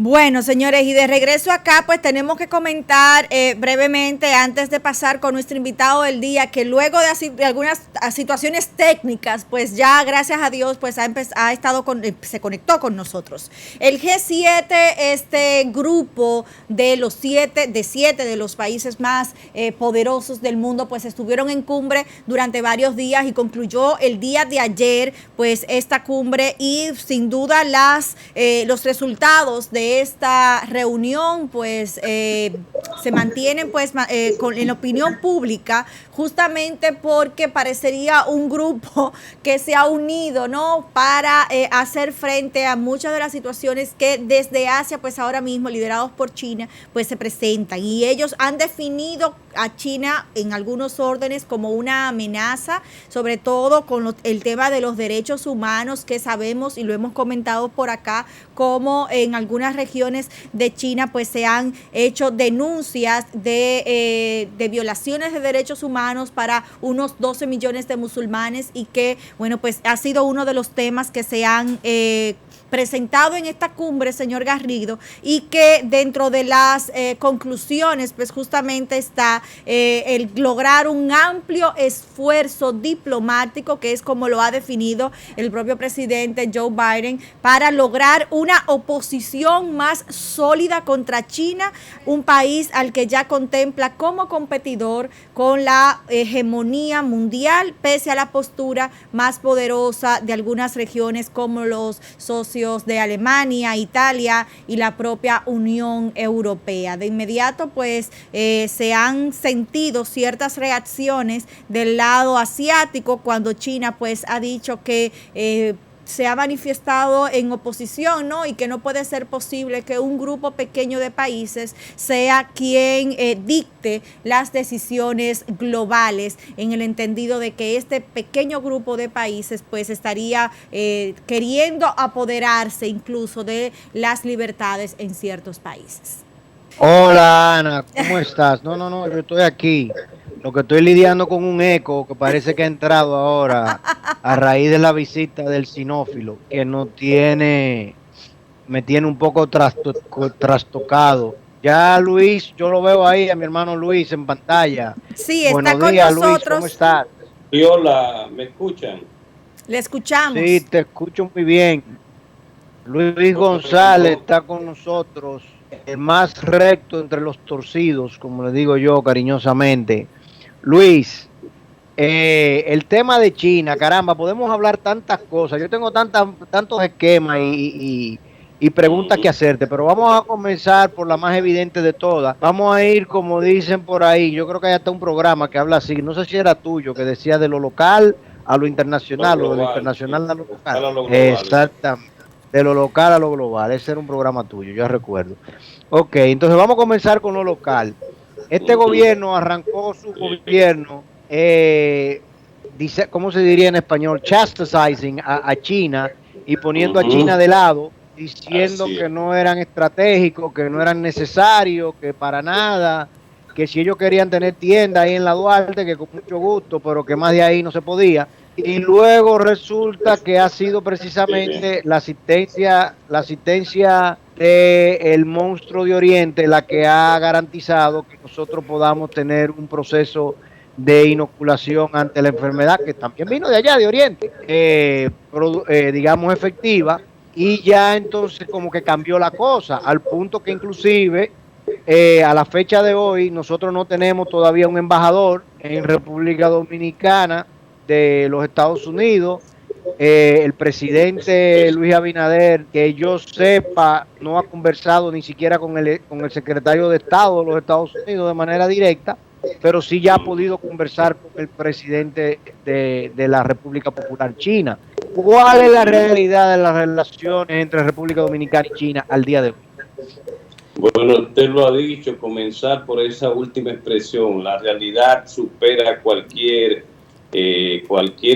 Bueno, señores, y de regreso acá, pues tenemos que comentar brevemente, antes de pasar con nuestro invitado del día, que luego de algunas situaciones técnicas, pues ya, gracias a Dios, pues ha estado se conectó con nosotros. El G7, este grupo de los siete de los países más poderosos del mundo, pues estuvieron en cumbre durante varios días y concluyó el día de ayer, pues esta cumbre, y sin duda los resultados de esta reunión pues se mantienen pues en la opinión pública, justamente porque parecería un grupo que se ha unido, ¿no?, para hacer frente a muchas de las situaciones que desde Asia, pues ahora mismo liderados por China, pues se presentan, y ellos han definido a China en algunos órdenes como una amenaza, sobre todo con el tema de los derechos humanos, que sabemos y lo hemos comentado por acá, como en algunas regiones de China pues se han hecho denuncias de violaciones de derechos humanos para unos 12 millones de musulmanes, y que, bueno, pues ha sido uno de los temas que se han presentado en esta cumbre, señor Garrido, y que dentro de las conclusiones pues justamente está el lograr un amplio esfuerzo diplomático, que es como lo ha definido el propio presidente Joe Biden, para lograr una oposición más sólida contra China, un país al que ya contempla como competidor con la hegemonía mundial, pese a la postura más poderosa de algunas regiones como los socios de Alemania, Italia y la propia Unión Europea. De inmediato pues se han sentido ciertas reacciones del lado asiático cuando China pues ha dicho que se ha manifestado en oposición, ¿no?, y que no puede ser posible que un grupo pequeño de países sea quien dicte las decisiones globales, en el entendido de que este pequeño grupo de países pues estaría queriendo apoderarse incluso de las libertades en ciertos países. Hola Ana, ¿cómo estás? No, yo estoy aquí. Lo que estoy lidiando con un eco que parece que ha entrado ahora a raíz de la visita del sinófilo, que me tiene un poco trastocado. Ya Luis, yo lo veo ahí, a mi hermano Luis en pantalla. Sí, está Buenos con días Luis, ¿cómo nosotros. estás? Sí, hola, ¿me escuchan? Le Sí, escuchamos. te escucho muy bien. Luis González Bueno, está con nosotros, el más recto entre los torcidos, como le digo yo cariñosamente. Luis, el tema de China, caramba, podemos hablar tantas cosas. Yo tengo tantos esquemas y preguntas que hacerte, pero vamos a comenzar por la más evidente de todas. Vamos a ir, como dicen por ahí, yo creo que hay hasta un programa que habla así, no sé si era tuyo, que decía de lo local a lo lo internacional, o de lo global, sí, internacional a lo local. local a lo global. Exactamente. De lo local a lo global, ese era un programa tuyo, yo recuerdo. Ok, entonces vamos a comenzar con lo local. Este gobierno arrancó su Sí, gobierno, dice, ¿cómo se diría en español? Chastising a China y poniendo a China de lado, diciendo así que es. no eran estratégicos, que no eran necesarios, que para nada, que si ellos querían tener tienda ahí en la Duarte, que con mucho gusto, pero que más de ahí no se podía. Y luego resulta que ha sido Qué bien. precisamente la asistencia del monstruo de Oriente la que ha garantizado que nosotros podamos tener un proceso de inoculación ante la enfermedad, que también vino de allá, de Oriente, digamos efectiva, y ya entonces como que cambió la cosa, al punto que inclusive a la fecha de hoy nosotros no tenemos todavía un embajador en República Dominicana de los Estados Unidos. El presidente Luis Abinader, que yo sepa, no ha conversado ni siquiera con el secretario de Estado de los Estados Unidos de manera directa, pero sí ya ha podido conversar con el presidente de la República Popular China. ¿Cuál es la realidad de las relaciones entre República Dominicana y China al día de hoy? Bueno, usted lo ha dicho, comenzar por esa última expresión. La realidad supera cualquier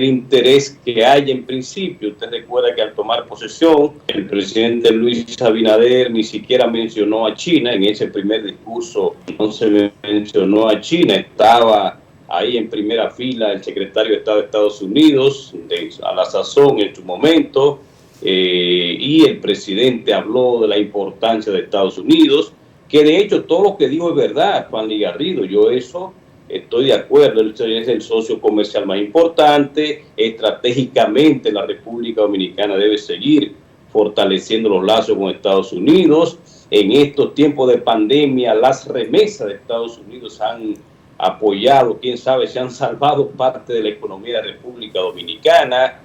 interés que haya en principio. Usted recuerda que al tomar posesión, el presidente Luis Abinader ni siquiera mencionó a China. En ese primer discurso no se mencionó a China. Estaba ahí en primera fila el secretario de Estado de Estados Unidos, a la sazón en su momento, y el presidente habló de la importancia de Estados Unidos, que de hecho todo lo que dijo es verdad, Fanny Garrido, yo eso estoy de acuerdo, él es el socio comercial más importante, estratégicamente la República Dominicana debe seguir fortaleciendo los lazos con Estados Unidos. En estos tiempos de pandemia, las remesas de Estados Unidos han apoyado, quién sabe, se han salvado parte de la economía de la República Dominicana.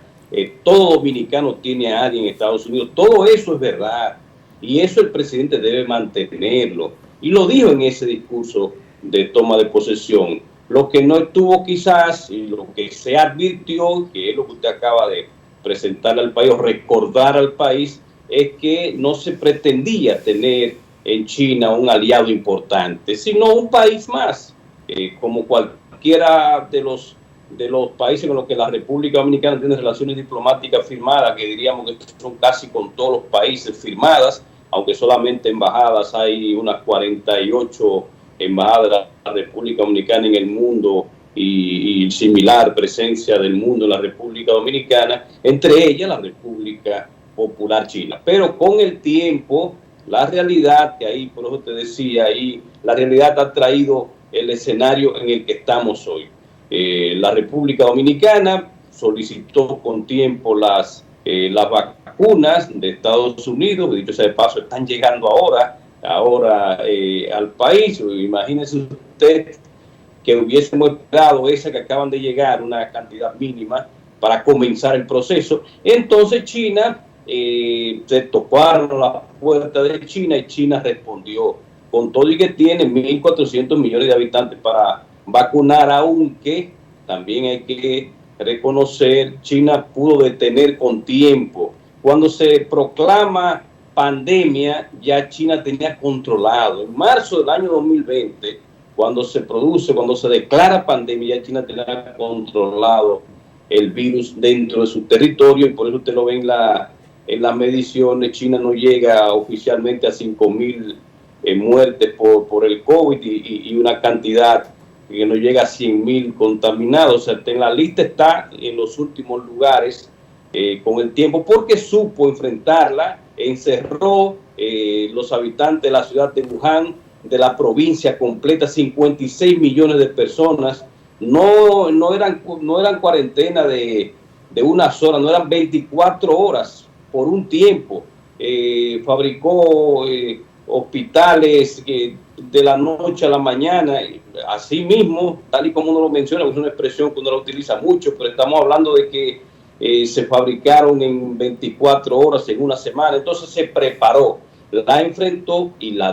Todo dominicano tiene a alguien en Estados Unidos. Todo eso es verdad. Y eso el presidente debe mantenerlo. Y lo dijo en ese discurso de toma de posesión. Lo que no estuvo quizás, y lo que se advirtió, que es lo que usted acaba de presentarle al país o recordar al país, es que no se pretendía tener en China un aliado importante, sino un país más, como cualquiera de los países con los que la República Dominicana tiene relaciones diplomáticas firmadas, que diríamos que son casi con todos los países firmadas, aunque solamente embajadas, hay unas 48 embajadas de la República Dominicana en el mundo y similar presencia del mundo en la República Dominicana, entre ellas la República Popular China. Pero con el tiempo, la realidad, que ahí por eso te decía, ahí la realidad ha traído el escenario en el que estamos hoy. La República Dominicana solicitó con tiempo las vacunas de Estados Unidos, dicho sea de paso, están llegando ahora al país. Imagínense usted que hubiésemos esperado esa que acaban de llegar, una cantidad mínima para comenzar el proceso. Entonces China, se tocaron la puerta de China y China respondió, con todo y que tiene 1.400 millones de habitantes para vacunar, aunque también hay que reconocer, China pudo detener con tiempo. Cuando se proclama pandemia, ya China tenía controlado. En marzo del año 2020, cuando se declara pandemia, ya China tenía controlado el virus dentro de su territorio, y por eso usted lo ve en las mediciones. China no llega oficialmente a 5.000 muertes por el COVID y una cantidad que no llega a 100.000 contaminados. O sea, en la lista está en los últimos lugares con el tiempo, porque supo enfrentarla, encerró los habitantes de la ciudad de Wuhan, de la provincia completa, 56 millones de personas. No eran cuarentena de unas horas, no eran 24 horas por un tiempo. Fabricó hospitales de la noche a la mañana, así mismo, tal y como uno lo menciona, es una expresión que uno la utiliza mucho, pero estamos hablando de que se fabricaron en 24 horas, en una semana. Entonces se preparó, la enfrentó y la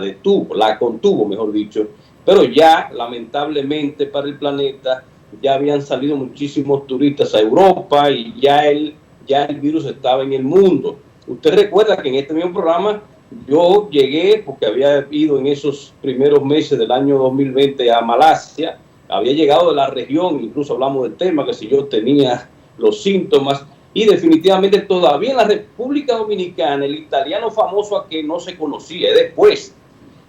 contuvo, mejor dicho. Pero ya, lamentablemente para el planeta, ya habían salido muchísimos turistas a Europa y ya el virus estaba en el mundo. Usted recuerda que en este mismo programa yo llegué, porque había ido en esos primeros meses del año 2020 a Malasia, había llegado de la región, incluso hablamos del tema, que si yo tenía los síntomas, y definitivamente todavía en la República Dominicana, el italiano famoso a que no se conocía, después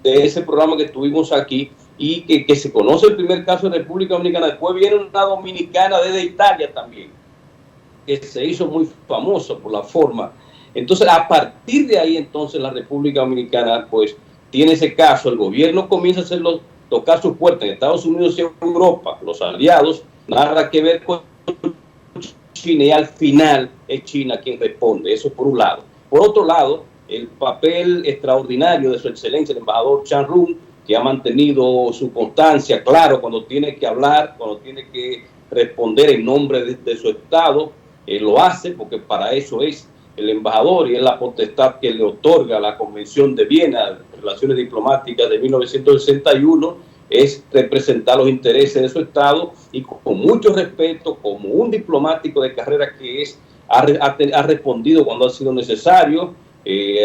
de ese programa que tuvimos aquí, y que se conoce el primer caso de República Dominicana, después viene una dominicana desde Italia también, que se hizo muy famosa por la forma. Entonces, a partir de ahí, entonces, la República Dominicana, pues, tiene ese caso. El gobierno comienza a tocar su puerta en Estados Unidos y en Europa, los aliados, nada que ver con China, y al final es China quien responde. Eso por un lado. Por otro lado, el papel extraordinario de su excelencia, el embajador Chan Run, que ha mantenido su constancia, claro, cuando tiene que hablar, cuando tiene que responder en nombre de su Estado, lo hace, porque para eso es el embajador, y es la potestad que le otorga la Convención de Viena, Relaciones Diplomáticas de 1961, es representar los intereses de su Estado, y con mucho respeto, como un diplomático de carrera que es, ha respondido cuando ha sido necesario,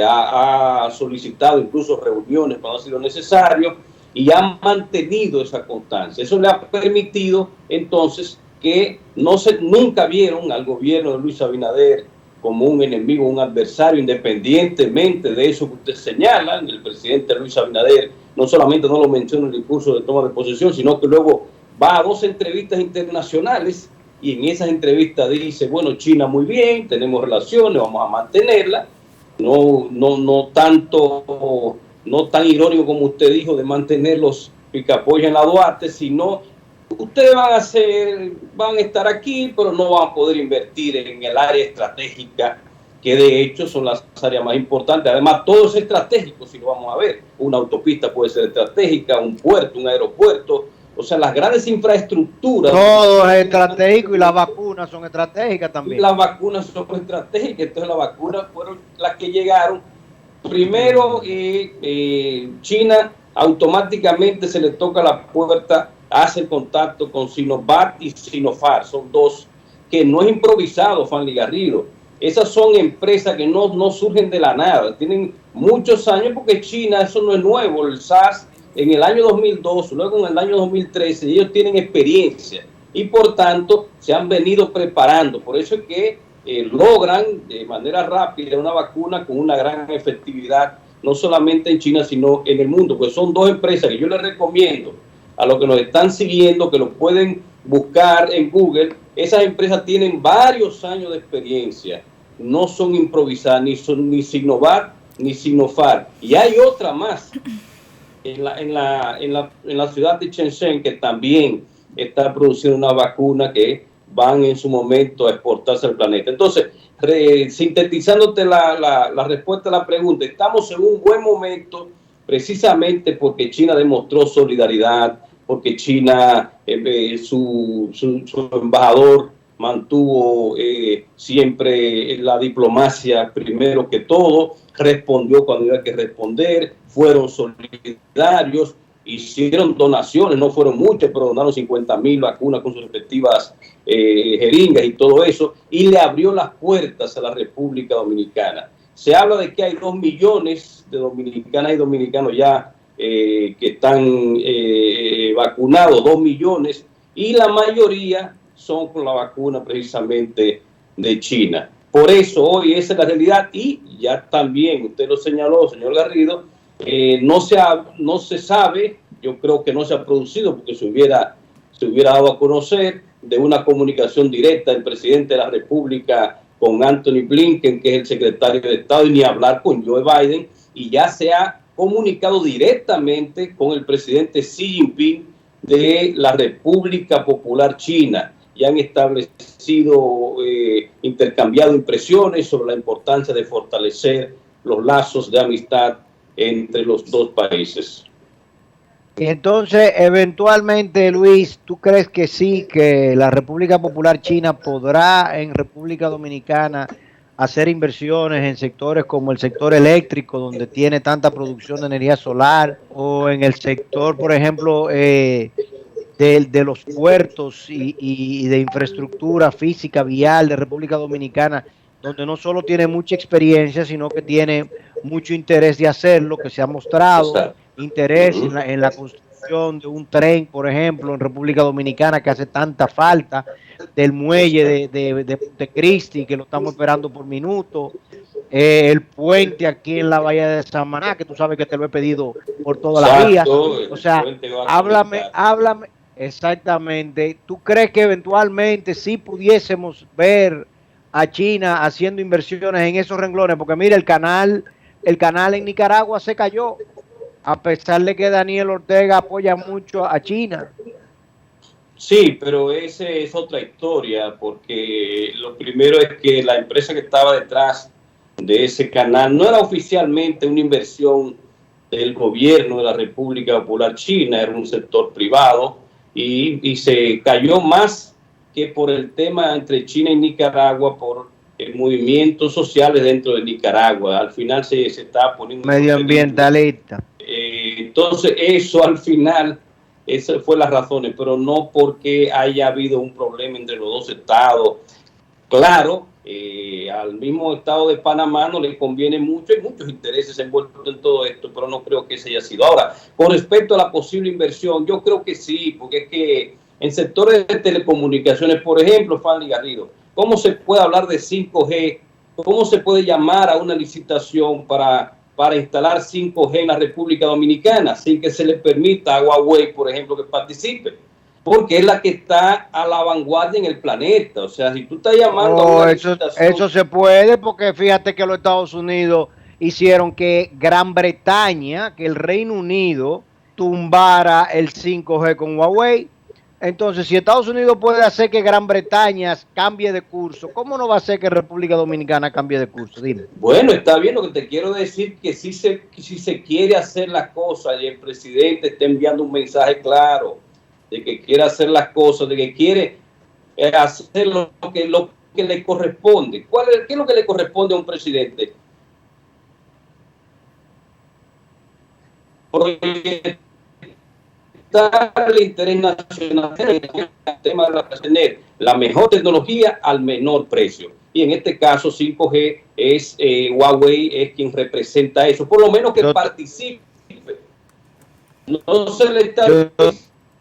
ha solicitado incluso reuniones cuando ha sido necesario, y ha mantenido esa constancia. Eso le ha permitido entonces que nunca vieron al gobierno de Luis Abinader como un enemigo, un adversario, independientemente de eso que usted señala. El presidente Luis Abinader no solamente no lo menciona en el discurso de toma de posesión, sino que luego va a 2 entrevistas internacionales y en esas entrevistas dice, bueno, China muy bien, tenemos relaciones, vamos a mantenerla, no tan irónico como usted dijo de mantener los picapollos en la Duarte, sino ustedes van a estar aquí, pero no van a poder invertir en el área estratégica, que de hecho son las áreas más importantes. Además, todo es estratégico, si lo vamos a ver. Una autopista puede ser estratégica, un puerto, un aeropuerto. O sea, las grandes infraestructuras. Todo es estratégico y las vacunas son estratégicas también. Las vacunas son estratégicas, entonces las vacunas fueron las que llegaron. Primero, China automáticamente se le toca la puerta, hace el contacto con Sinovac y Sinopharm. Son dos que no es improvisado, Fanny Garrido. Esas son empresas que no surgen de la nada, tienen muchos años, porque China, eso no es nuevo, el SARS en el año 2002, luego en el año 2013, ellos tienen experiencia y por tanto se han venido preparando. Por eso es que logran de manera rápida una vacuna con una gran efectividad, no solamente en China, sino en el mundo. Pues son dos empresas que yo les recomiendo a los que nos están siguiendo, que lo pueden buscar en Google. Esas empresas tienen varios años de experiencia, no son improvisadas, ni Sinovac ni Sinopharm. Y hay otra más en la ciudad de Shenzhen, que también está produciendo una vacuna que van en su momento a exportarse al planeta. Entonces, sintetizándote la respuesta a la pregunta, estamos en un buen momento precisamente porque China demostró solidaridad, porque China, su embajador mantuvo siempre la diplomacia primero que todo, respondió cuando había que responder, fueron solidarios, hicieron donaciones, no fueron muchas, pero donaron 50,000 vacunas con sus respectivas jeringas y todo eso, y le abrió las puertas a la República Dominicana. Se habla de que hay 2 millones de dominicanas y dominicanos ya que están vacunados, 2 millones, y la mayoría son con la vacuna precisamente de China. Por eso hoy esa es la realidad, y ya también usted lo señaló, señor Garrido, no se sabe, yo creo que no se ha producido porque se hubiera dado a conocer de una comunicación directa del presidente de la República con Anthony Blinken, que es el secretario de Estado, y ni hablar con Joe Biden, y ya se ha comunicado directamente con el presidente Xi Jinping de la República Popular China, y han establecido, intercambiado impresiones sobre la importancia de fortalecer los lazos de amistad entre los dos países. Y entonces, eventualmente, Luis, ¿tú crees que sí, que la República Popular China podrá en República Dominicana hacer inversiones en sectores como el sector eléctrico, donde tiene tanta producción de energía solar, o en el sector, por ejemplo, de los puertos y de infraestructura física, vial de República Dominicana, donde no solo tiene mucha experiencia, sino que tiene mucho interés de hacerlo, que se ha mostrado interés en la construcción de un tren, por ejemplo, en República Dominicana, que hace tanta falta, del muelle de Cristi, que lo estamos esperando por minuto, el puente aquí en la bahía de Samaná, que tú sabes que te lo he pedido por toda la vía. O sea, háblame, exactamente. ¿Tú crees que eventualmente sí pudiésemos ver a China haciendo inversiones en esos renglones? Porque mira, el canal en Nicaragua se cayó, a pesar de que Daniel Ortega apoya mucho a China. Sí, pero esa es otra historia, porque lo primero es que la empresa que estaba detrás de ese canal no era oficialmente una inversión del gobierno de la República Popular China, era un sector privado, y se cayó más que por el tema entre China y Nicaragua, por el movimiento social dentro de Nicaragua. Al final se estaba poniendo medioambientalista. Entonces eso al final, esas fueron las razones, pero no porque haya habido un problema entre los dos estados. Claro, al mismo estado de Panamá no le conviene mucho, hay muchos intereses envueltos en todo esto, pero no creo que ese haya sido. Ahora, con respecto a la posible inversión, yo creo que sí, porque es que en sectores de telecomunicaciones, por ejemplo, Fanny Garrido, ¿cómo se puede hablar de 5G? ¿Cómo se puede llamar a una licitación para instalar 5G en la República Dominicana sin que se le permita a Huawei, por ejemplo, que participe? porque es la que está a la vanguardia en el planeta. O sea, si tú estás llamando a una licitación... Eso se puede, porque fíjate que los Estados Unidos hicieron que Gran Bretaña, que el Reino Unido tumbara el 5G con Huawei. Entonces, si Estados Unidos puede hacer que Gran Bretaña cambie de curso, ¿cómo no va a hacer que República Dominicana cambie de curso? Dime. Bueno, está bien, lo que te quiero decir que si se quiere hacer las cosas y el presidente está enviando un mensaje claro de que quiere hacer las cosas, de que quiere hacer lo que le corresponde. ¿Qué es lo que le corresponde a un presidente? Proyectar el interés nacional, el tema de tener la mejor tecnología al menor precio. Y en este caso 5G es Huawei es quien representa eso, por lo menos que participe. No se le está...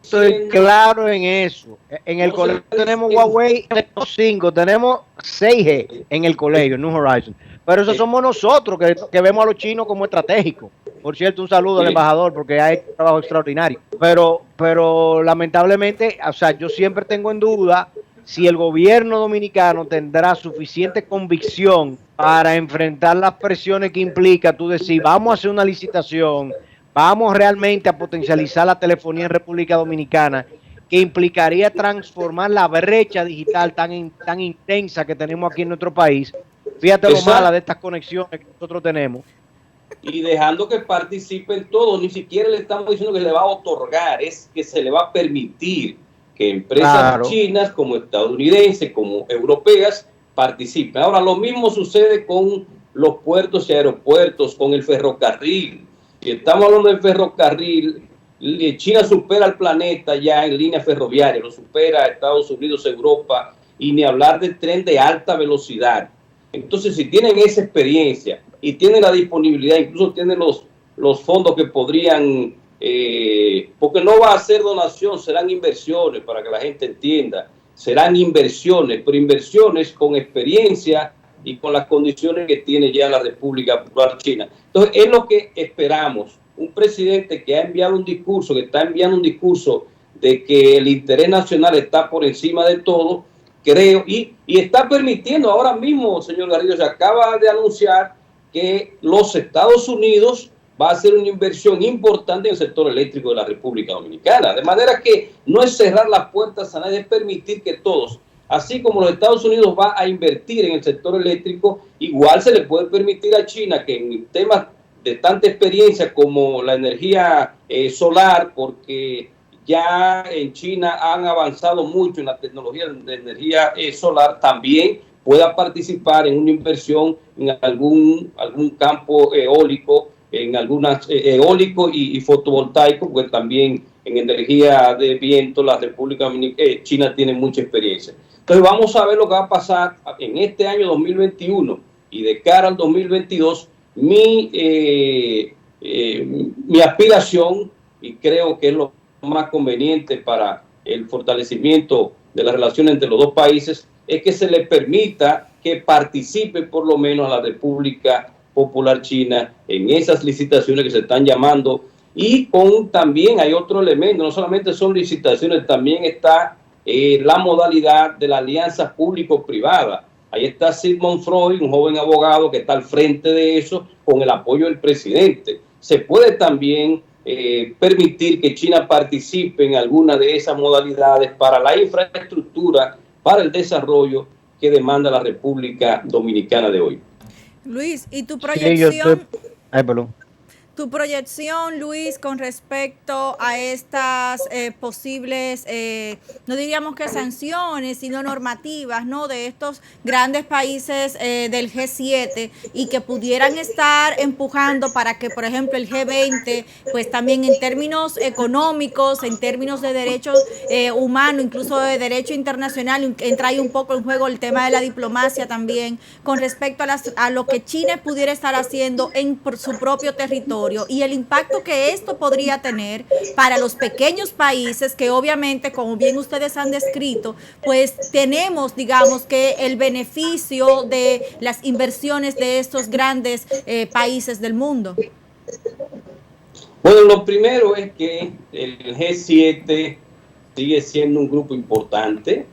Estoy claro en eso. En el colegio tenemos Huawei 5, tenemos 6G en el colegio, New Horizon. Pero eso somos nosotros que vemos a los chinos como estratégicos. Por cierto, un saludo al embajador porque ha hecho un trabajo extraordinario. Pero lamentablemente, o sea, yo siempre tengo en duda si el gobierno dominicano tendrá suficiente convicción para enfrentar las presiones que implica tú decir, vamos a hacer una licitación, vamos realmente a potencializar la telefonía en República Dominicana, que implicaría transformar la brecha digital tan intensa que tenemos aquí en nuestro país. Fíjate lo mala de estas conexiones que nosotros tenemos. Y dejando que participen todos, ni siquiera le estamos diciendo que le va a otorgar, es que se le va a permitir que empresas chinas, como estadounidenses, como europeas, participen. Ahora, lo mismo sucede con los puertos y aeropuertos, con el ferrocarril. Si estamos hablando del ferrocarril, China supera al planeta ya en línea ferroviaria, lo supera a Estados Unidos, Europa, y ni hablar del tren de alta velocidad. Entonces, si tienen esa experiencia y tienen la disponibilidad, incluso tienen los fondos que podrían, porque no va a ser donación, serán inversiones, para que la gente entienda, serán inversiones, pero inversiones con experiencia y con las condiciones que tiene ya la República Popular China. Entonces, es lo que esperamos. Un presidente que ha enviado un discurso, que está enviando un discurso de que el interés nacional está por encima de todo, creo, y está permitiendo ahora mismo, señor Garrido, se acaba de anunciar que los Estados Unidos va a hacer una inversión importante en el sector eléctrico de la República Dominicana. De manera que no es cerrar las puertas a nadie, es permitir que todos, así como los Estados Unidos va a invertir en el sector eléctrico, igual se le puede permitir a China que en temas de tanta experiencia como la energía solar, porque ya en China han avanzado mucho en la tecnología de energía solar, también pueda participar en una inversión en algún campo eólico, en algunas eólico y fotovoltaico, porque también en energía de viento la República Dominicana, China tiene mucha experiencia. Entonces vamos a ver lo que va a pasar en este año 2021 y de cara al 2022. Mi aspiración, y creo que es lo más conveniente para el fortalecimiento de las relaciones entre los dos países, es que se le permita que participe por lo menos a la República Popular China en esas licitaciones que se están llamando. Y también hay otro elemento, no solamente son licitaciones, también está la modalidad de la alianza público-privada. Ahí está Sigmund Freud, un joven abogado que está al frente de eso con el apoyo del presidente. Se puede también permitir que China participe en alguna de esas modalidades para la infraestructura, para el desarrollo que demanda la República Dominicana de hoy. Luis, ¿y tu proyección? Perdón. Tu proyección, Luis, con respecto a estas posibles, no diríamos que sanciones, sino normativas, ¿no?, de estos grandes países del G7 y que pudieran estar empujando para que, por ejemplo, el G20, pues también en términos económicos, en términos de derechos humanos, incluso de derecho internacional, entra ahí un poco en juego el tema de la diplomacia también, con respecto a lo que China pudiera estar haciendo por su propio territorio y el impacto que esto podría tener para los pequeños países que obviamente, como bien ustedes han descrito, pues tenemos, digamos, que el beneficio de las inversiones de estos grandes países del mundo. Bueno, lo primero es que el G7 sigue siendo un grupo importante,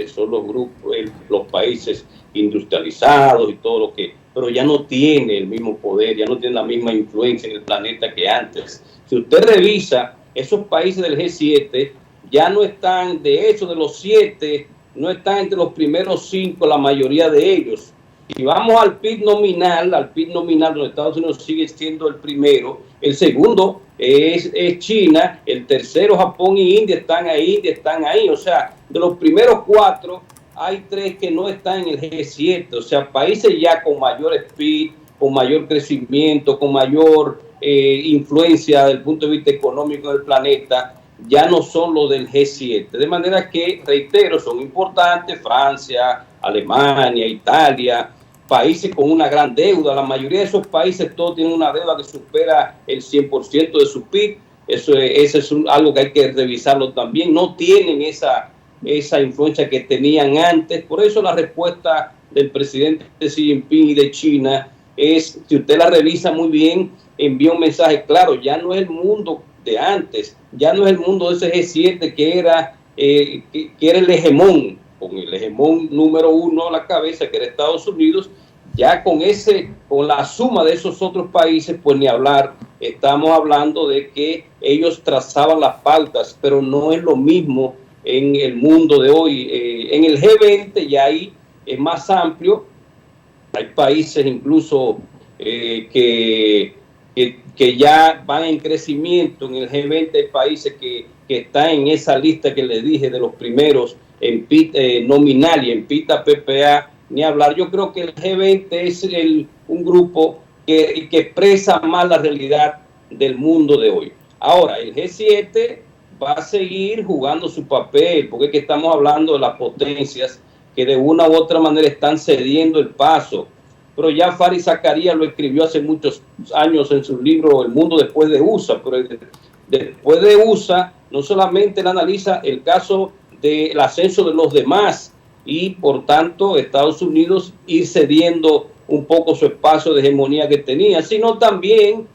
son los grupos, los países industrializados y todo lo que, pero ya no tiene el mismo poder, ya no tiene la misma influencia en el planeta que antes. Si usted revisa, esos países del G7 ya no están, de hecho, de los 7, no están entre los primeros 5 la mayoría de ellos. Si vamos al PIB nominal, donde Estados Unidos sigue siendo el primero, el segundo es China, el tercero Japón y India están ahí. O sea, de los primeros 4, hay 3 que no están en el G7. O sea, países ya con mayor PIB, con mayor crecimiento, con mayor influencia desde el punto de vista económico del planeta, ya no son los del G7. De manera que, reitero, son importantes Francia, Alemania, Italia, países con una gran deuda. La mayoría de esos países todos tienen una deuda que supera el 100% de su PIB. Eso es algo que hay que revisarlo también. No tienen esa influencia que tenían antes. Por eso la respuesta del presidente Xi Jinping y de China es, si usted la revisa muy bien, envía un mensaje claro. Ya no es el mundo de antes, ya no es el mundo de ese G7 que era el hegemón, con el hegemón número 1 a la cabeza, que era Estados Unidos. Ya con la suma de esos otros países, pues ni hablar. Estamos hablando de que ellos trazaban las pautas, pero no es lo mismo en el mundo de hoy. En el G20 ya ahí es más amplio. Hay países incluso que ya van en crecimiento. En el G20 hay países que están en esa lista que les dije de los primeros en PIB nominal y en PIB a PPA, ni hablar. Yo creo que el G20 es un grupo que expresa más la realidad del mundo de hoy. Ahora, el G7 va a seguir jugando su papel, porque es que estamos hablando de las potencias que de una u otra manera están cediendo el paso. Pero ya Faris Zakaria lo escribió hace muchos años en su libro El mundo después de USA, pero después de USA no solamente él analiza el caso del ascenso de los demás y por tanto Estados Unidos ir cediendo un poco su espacio de hegemonía que tenía, sino también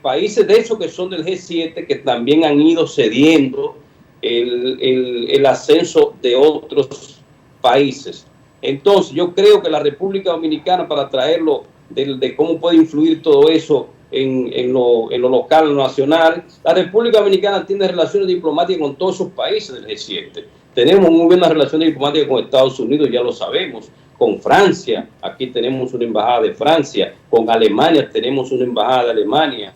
países de hecho que son del G7 que también han ido cediendo el ascenso de otros países. Entonces yo creo que la República Dominicana, para traerlo de cómo puede influir todo eso en lo local, en lo nacional, la República Dominicana tiene relaciones diplomáticas con todos esos países del G7. Tenemos muy buenas relaciones diplomáticas con Estados Unidos, ya lo sabemos. Con Francia, aquí tenemos una embajada de Francia. Con Alemania tenemos una embajada de Alemania.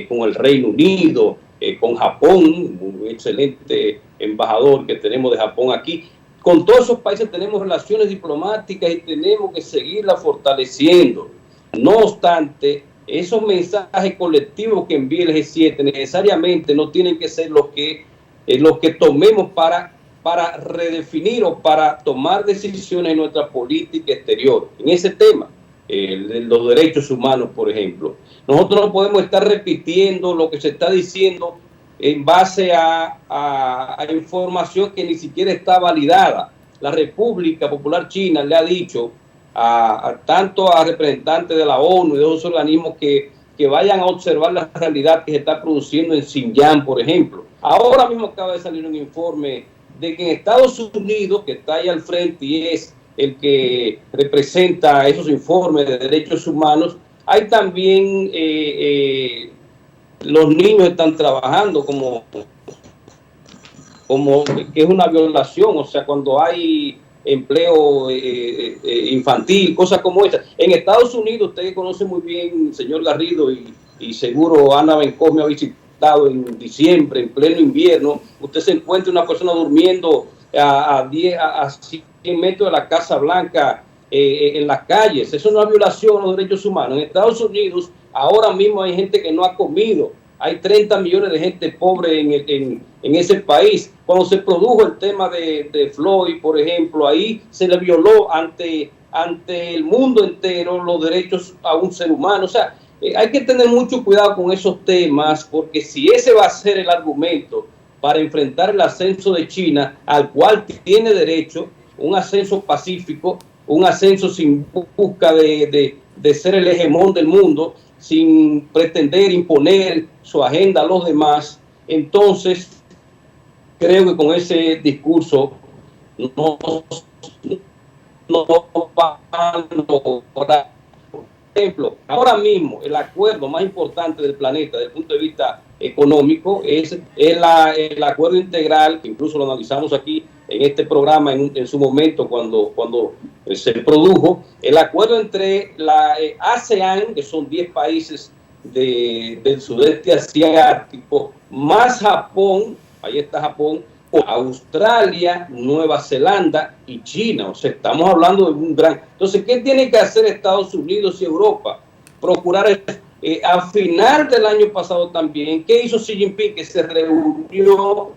Con el Reino Unido, con Japón, un excelente embajador que tenemos de Japón aquí. Con todos esos países tenemos relaciones diplomáticas y tenemos que seguirlas fortaleciendo. No obstante, esos mensajes colectivos que envía el G7 necesariamente no tienen que ser los que tomemos para redefinir o para tomar decisiones en nuestra política exterior. En ese tema, de los derechos humanos, por ejemplo, nosotros no podemos estar repitiendo lo que se está diciendo en base a información que ni siquiera está validada. La República Popular China le ha dicho tanto a representantes de la ONU y de otros organismos que vayan a observar la realidad que se está produciendo en Xinjiang, por ejemplo. Ahora mismo acaba de salir un informe de que en Estados Unidos, que está ahí al frente y es el que representa esos informes de derechos humanos, hay también los niños están trabajando como que es una violación, o sea, cuando hay empleo infantil, cosas como esas. En Estados Unidos, usted conoce muy bien, señor Garrido, y seguro Ana Bencos me ha visitado en diciembre, en pleno invierno, usted se encuentra una persona durmiendo a 100 metros de la Casa Blanca en las calles. Eso no es violación a los derechos humanos. En Estados Unidos ahora mismo hay gente que no ha comido. Hay 30 millones de gente pobre en ese país. Cuando se produjo el tema de Floyd, por ejemplo, ahí se le violó ante el mundo entero los derechos a un ser humano. O sea, hay que tener mucho cuidado con esos temas, porque si ese va a ser el argumento para enfrentar el ascenso de China, al cual tiene derecho, un ascenso pacífico, un ascenso sin busca de ser el hegemón del mundo, sin pretender imponer su agenda a los demás, entonces creo que con ese discurso no van a lograr. Por ejemplo, ahora mismo el acuerdo más importante del planeta desde el punto de vista económico es el acuerdo integral, que incluso lo analizamos aquí en este programa en su momento cuando se produjo, el acuerdo entre la ASEAN, que son 10 países del sudeste asiático, más Japón, ahí está Japón, Australia, Nueva Zelanda y China. O sea, estamos hablando de un gran... Entonces, ¿qué tiene que hacer Estados Unidos y Europa? Procurar, a final del año pasado también, ¿qué hizo Xi Jinping? Que se reunió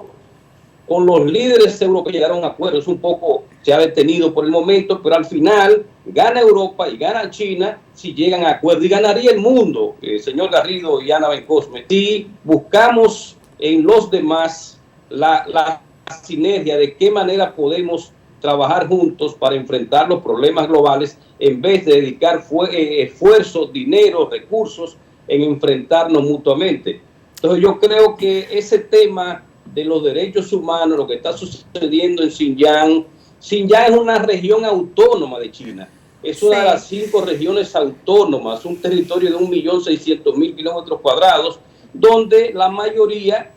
con los líderes europeos, llegaron a acuerdos, un poco se ha detenido por el momento, pero al final gana Europa y gana China si llegan a acuerdos, y ganaría el mundo, señor Garrido y Ana Bencosme, si buscamos en los demás la sinergia de qué manera podemos trabajar juntos para enfrentar los problemas globales en vez de dedicar esfuerzo, dinero, recursos en enfrentarnos mutuamente. Entonces yo creo que ese tema de los derechos humanos, lo que está sucediendo en Xinjiang es una región autónoma de China. Es una de las 5 regiones autónomas, un territorio de 1.600.000 kilómetros cuadrados, donde la mayoría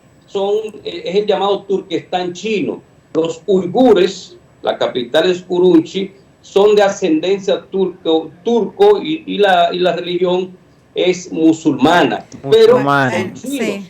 es el llamado Turquestán chino. Los uigures, la capital es Urumqi, son de ascendencia turco y la religión es musulmana. Pero son chinos.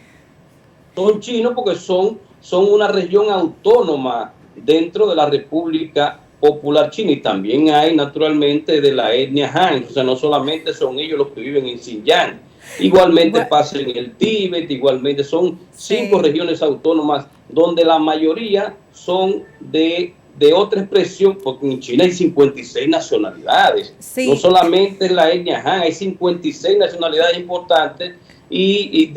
Son chinos porque son una región autónoma dentro de la República Popular China, y también hay naturalmente de la etnia Han, o sea, no solamente son ellos los que viven en Xinjiang, igualmente pasa en el Tíbet, igualmente son 5 regiones autónomas donde la mayoría son de otra expresión, porque en China hay 56 nacionalidades, no solamente la etnia Han, hay 56 nacionalidades importantes. Y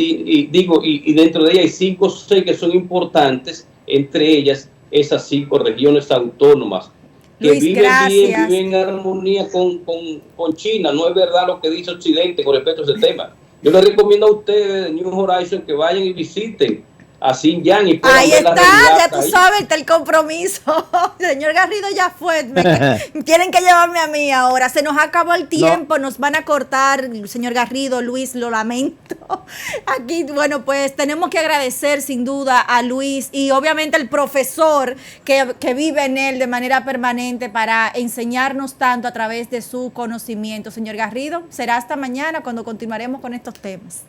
dentro de ellas hay 5 o 6 que son importantes, entre ellas esas 5 regiones autónomas que Luis, viven bien, viven en armonía con China. No es verdad lo que dice Occidente con respecto a ese tema. Yo les recomiendo a ustedes de New Horizon que vayan y visiten a Xinjiang y puedan ahí ver está, la realidad. ya tú sabes, está el compromiso. Señor Garrido ya fue. Tienen que llevarme a mí ahora. Se nos acabó el tiempo, nos van a cortar. Señor Garrido, Luis, lo lamento. Aquí, bueno, pues tenemos que agradecer sin duda a Luis y obviamente al profesor que vive en él de manera permanente para enseñarnos tanto a través de su conocimiento. Señor Garrido, será hasta mañana cuando continuaremos con estos temas.